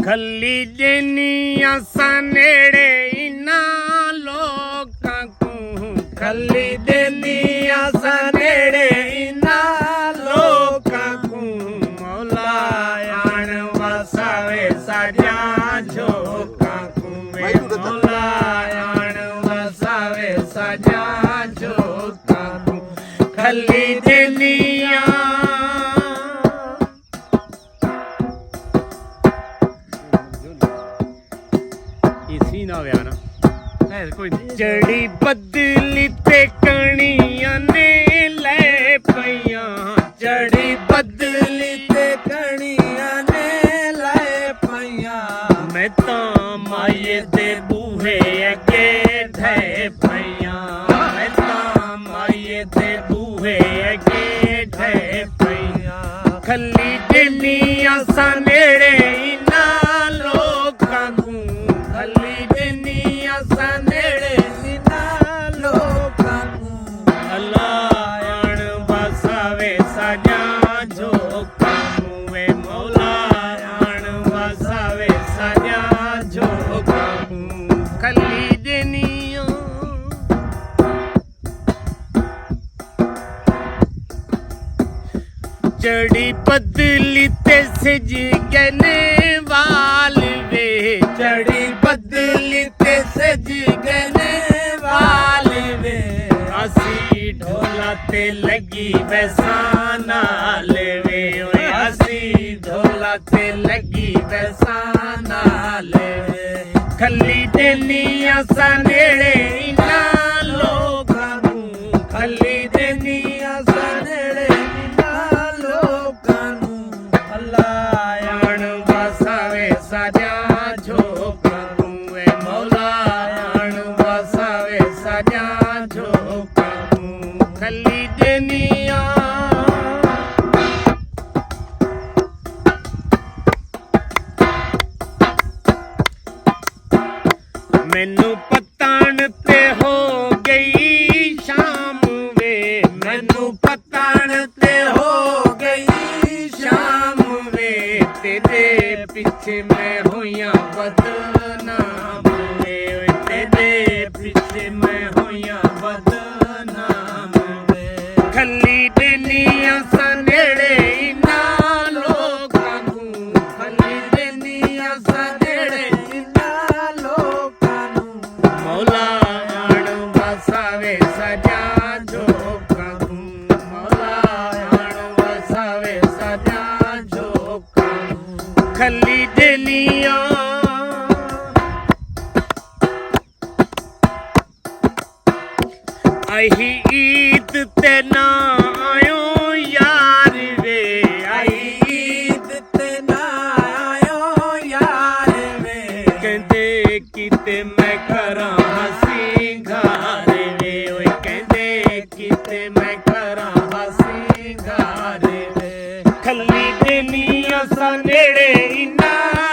खली देनी आसा नेड़े इन्हां लोकां को खली देनी आसा नेड़े इन्हां लोकां को मौला आण वसावे साजा झोकां को मौला आण वसावे साजा झोकां को खली देनी जड़ी बदली ते कणियां ने ले पईयां जड़ी बदली ते कणियां ने ले पईयां मैं तां माये दे बूहे अगे ठे पईयां मैं तां माये दे बूहे अगे ठे पईयां खली देनी आसा नेड़े इन्हां लोकां को खली देनी आसा जड़ी बदली ते सज गने वाल वे जड़ी बदली ते सज गने वाल वे असी ढोला ते लगी वैसाना लेवे असी ढोला ते लगी वैसाना लेवे खली देनी आसा नेड़े इन्हां लोकां को खली देनी आसा नेड़े खली देनिया मैनू पतान ते हो गई शाम वे मैनू पतान ते हो गई शाम वे तेरे पीछे मैं होया बदनाम वे तेरे पीछे मैं होया बदनाम खली देनी आसा नेड़े इन्हां लोकां को खली देनी आसा नेड़े इन्हां लोकां को मौला आण वसावे साजा झोकां को मौला आण वसावे साजा झोकां को खली देनिया आई ईद ते ना आयो यार वे आई ईद ते ना आयो यार वे कहंदे किते मैं करा हसी घार वे ओए कहंदे किते मैं करा हसी घार वे खली देनी आसा नेड़े इन्हां